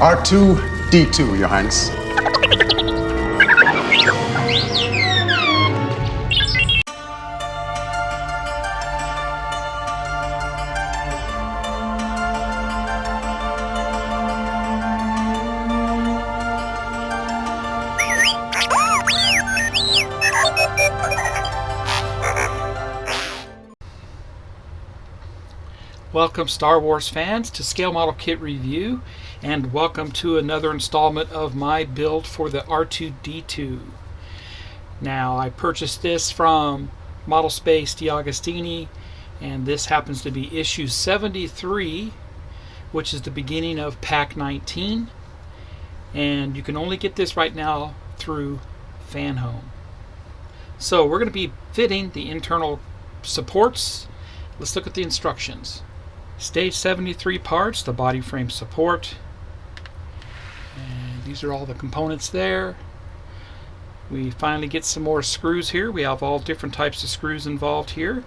R2-D2, Your Highness. Welcome Star Wars fans to Scale Model Kit Review, and welcome to another installment of my build for the R2-D2. Now, I purchased this from Model Space D'Agostini, and this happens to be issue 73, which is the beginning of pack 19, and you can only get this right now through Fan Home. So we're going to be fitting the internal supports. Let's look at the instructions. Stage 73 parts, the body frame support, and these are all the components there. We finally get some more screws here. We have all different types of screws involved here.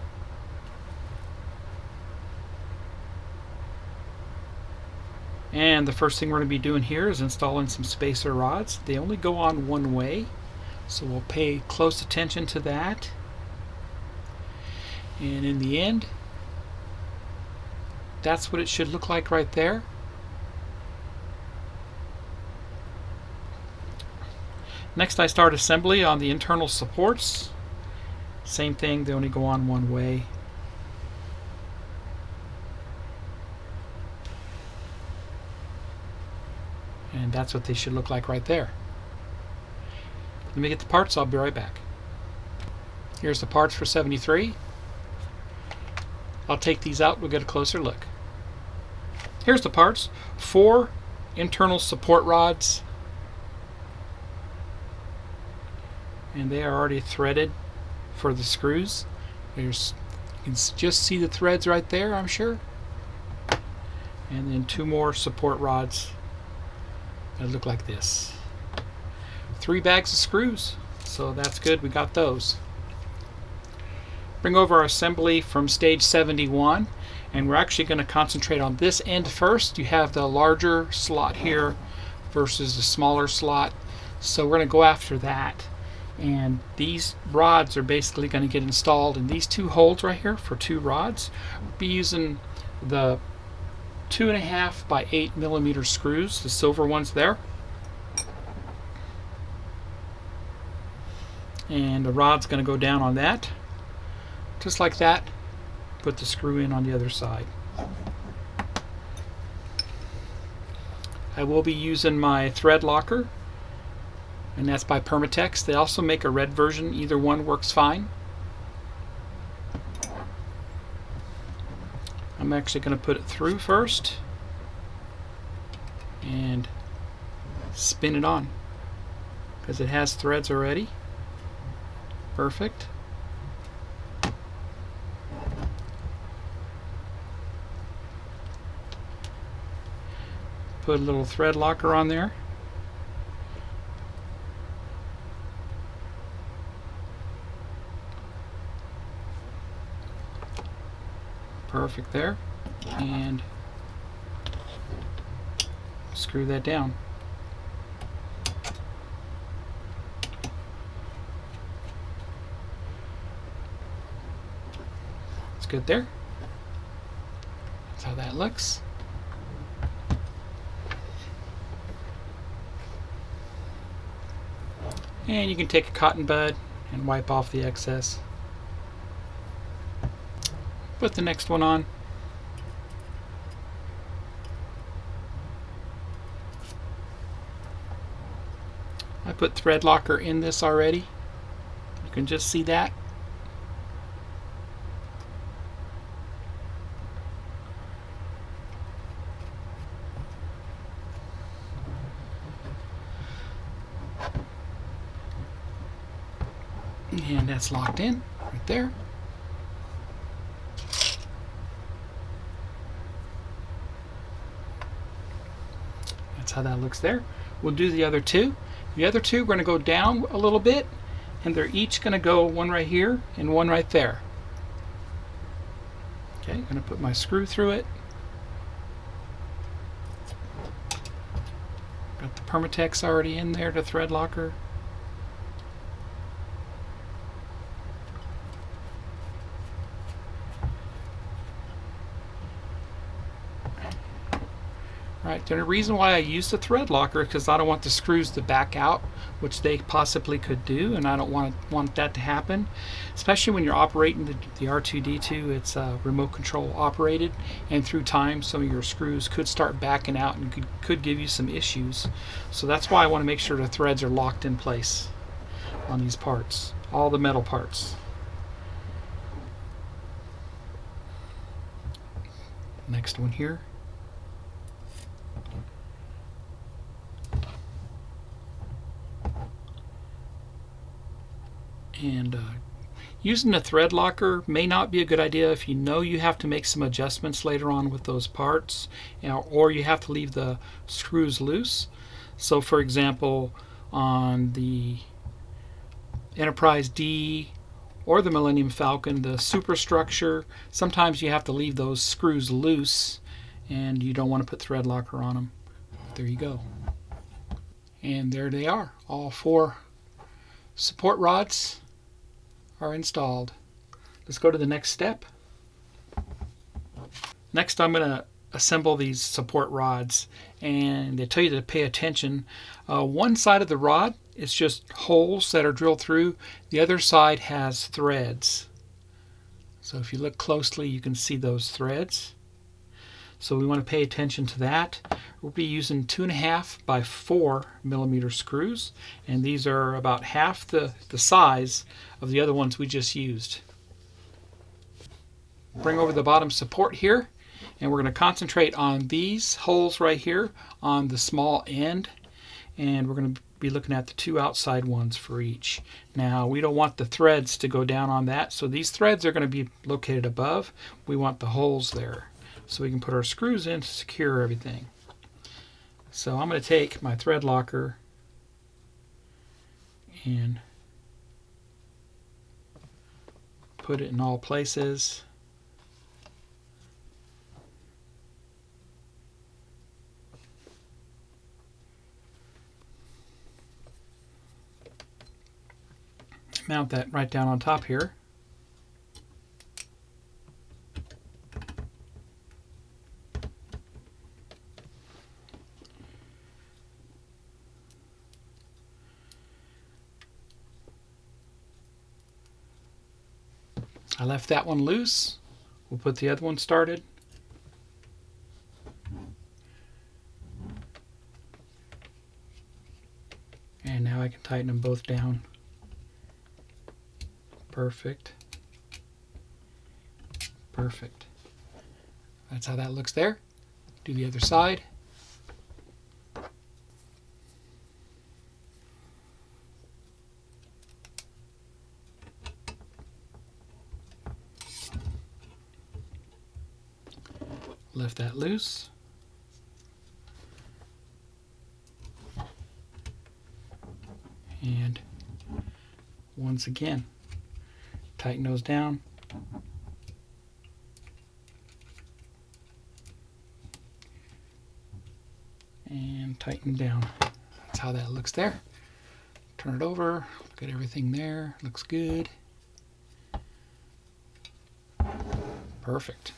And the first thing we're going to be doing here is installing some spacer rods. They only go on one way, so we'll pay close attention to that. And in the end, that's what it should look like right there. Next, I start assembly on the internal supports. Same thing, they only go on one way. And that's what they should look like right there. Let me get the parts, I'll be right back. Here's the parts for 73. I'll take these out, we'll get a closer look. Here's the parts. 4 internal support rods, and they are already threaded for the screws. You can just see the threads right there, I'm sure. And then 2 more support rods that look like this. 3 bags of screws, so that's good, we got those. Bring over our assembly from stage 71, and we're actually going to concentrate on this end first. You have the larger slot here versus the smaller slot, so we're going to go after that. And these rods are basically going to get installed in these 2 holes right here for 2 rods. We'll be using the 2.5 by 8 millimeter screws, the silver ones there. And the rod's going to go down on that. Just like that, put the screw in on the other side. I will be using my thread locker, and that's by Permatex. They also make a red version, either one works fine. I'm actually going to put it through first and spin it on because it has threads already. Perfect. Put a little thread locker on there. Perfect there. And screw that down. It's good there. That's how that looks. And you can take a cotton bud and wipe off the excess. Put the next one on. I put thread locker in this already. You can just see that. And that's locked in right there. That's how that looks there. We'll do the other 2. The other 2 we're going to go down a little bit, and they're each going to go one right here and one right there. Okay, I'm going to put my screw through it. Got the Permatex already in there, the thread locker. Right, the only reason why I use the thread locker is because I don't want the screws to back out, which they possibly could do, and I don't want that to happen. Especially when you're operating the R2-D2, it's remote control operated, and through time some of your screws could start backing out and could give you some issues. So that's why I want to make sure the threads are locked in place on these parts, all the metal parts. Next one here. And using a thread locker may not be a good idea if you know you have to make some adjustments later on with those parts, or you have to leave the screws loose. So for example, on the Enterprise D or the Millennium Falcon, the superstructure, sometimes you have to leave those screws loose and you don't want to put thread locker on them. There you go. And there they are. All 4 support rods are installed. Let's go to the next step. Next, I'm going to assemble these support rods, and they tell you to pay attention. One side of the rod is just holes that are drilled through. The other side has threads. So if you look closely, you can see those threads. So we want to pay attention to that. We'll be using 2.5 by 4 millimeter screws, and these are about half the size of the other ones we just used. Bring over the bottom support here, and we're going to concentrate on these holes right here on the small end, and we're going to be looking at the 2 outside ones for each. Now we don't want the threads to go down on that, so these threads are going to be located above. We want the holes there, so we can put our screws in to secure everything. So I'm going to take my thread locker and put it in all places. Mount that right down on top here. I left that one loose. We'll put the other one started. And now I can tighten them both down. Perfect. Perfect. That's how that looks there. Do the other side. Lift that loose. And once again, tighten those down. And tighten down. That's how that looks there. Turn it over. Look at everything there. Looks good. Perfect.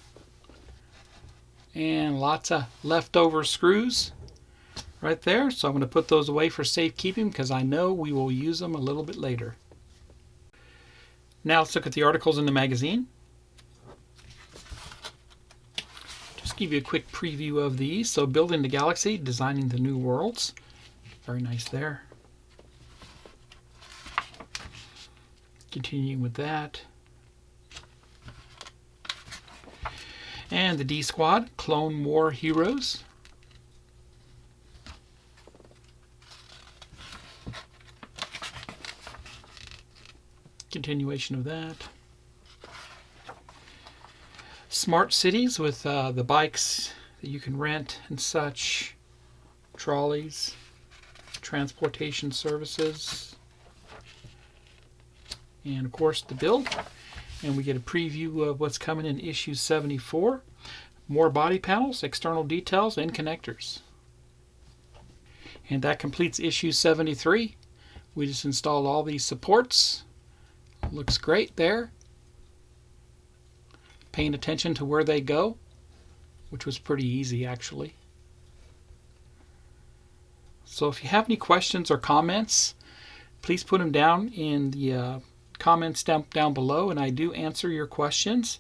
And lots of leftover screws right there, so I'm going to put those away for safekeeping because I know we will use them a little bit later. Now let's look at the articles in the magazine. Just give you a quick preview of these. So building the galaxy, designing the new worlds. Very nice there. Continuing with that. And the D Squad, Clone War Heroes. Continuation of that. Smart cities with the bikes that you can rent and such. Trolleys. Transportation services. And of course the build. And we get a preview of what's coming in issue 74. More body panels, external details, and connectors. And that completes issue 73. We just installed all these supports. Looks great there. Paying attention to where they go, which was pretty easy actually. So if you have any questions or comments, please put them down in the comments down below, and I do answer your questions.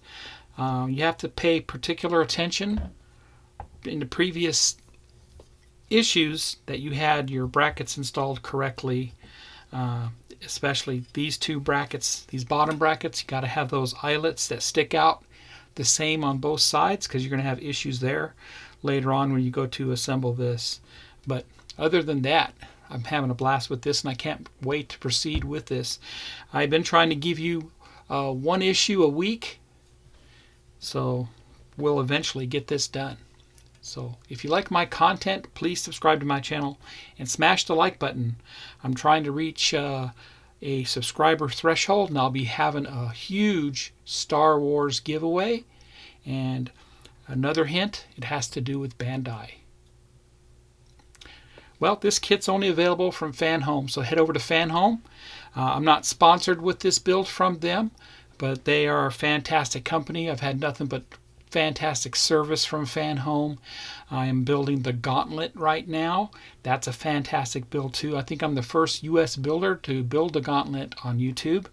You have to pay particular attention in the previous issues that you had your brackets installed correctly, especially these two brackets, these bottom brackets. You got to have those eyelets that stick out the same on both sides, because you're going to have issues there later on when you go to assemble this. But other than that, I'm having a blast with this, and I can't wait to proceed with this. I've been trying to give you one issue a week, so we'll eventually get this done. So if you like my content, please subscribe to my channel and smash the like button. I'm trying to reach a subscriber threshold, and I'll be having a huge Star Wars giveaway. And another hint, it has to do with Bandai. Well, this kit's only available from Fan Home, so head over to Fan Home. I'm not sponsored with this build from them, but they are a fantastic company. I've had nothing but fantastic service from Fan Home. I am building the Gauntlet right now. That's a fantastic build too. I think I'm the first US builder to build the Gauntlet on YouTube.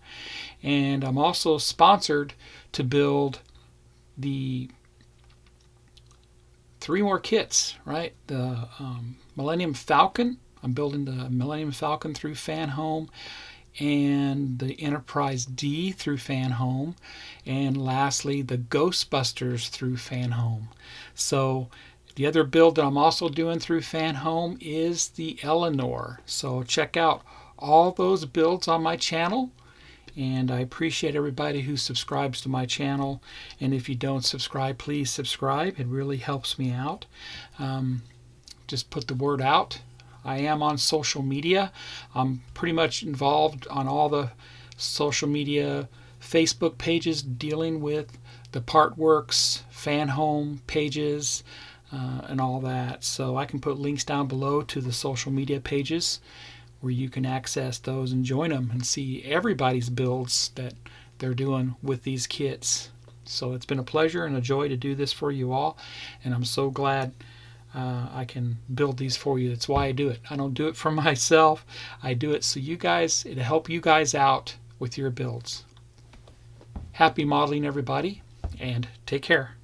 And I'm also sponsored to build the 3 more kits, right? The Millennium Falcon. I'm building the Millennium Falcon through Fan Home, and the Enterprise D through Fan Home, and lastly the Ghostbusters through Fan Home. So the other build that I'm also doing through Fan Home is the Eleanor. So check out all those builds on my channel, and I appreciate everybody who subscribes to my channel. And if you don't subscribe, please subscribe. It really helps me out. Just put the word out. I am on social media. I'm pretty much involved on all the social media Facebook pages dealing with the Partworks, Fan Home pages, and all that. So I can put links down below to the social media pages where you can access those and join them and see everybody's builds that they're doing with these kits. So it's been a pleasure and a joy to do this for you all, and I'm so glad I can build these for you. That's why I do it. I don't do it for myself. I do it so you guys, it'll help you guys out with your builds. Happy modeling, everybody, and take care.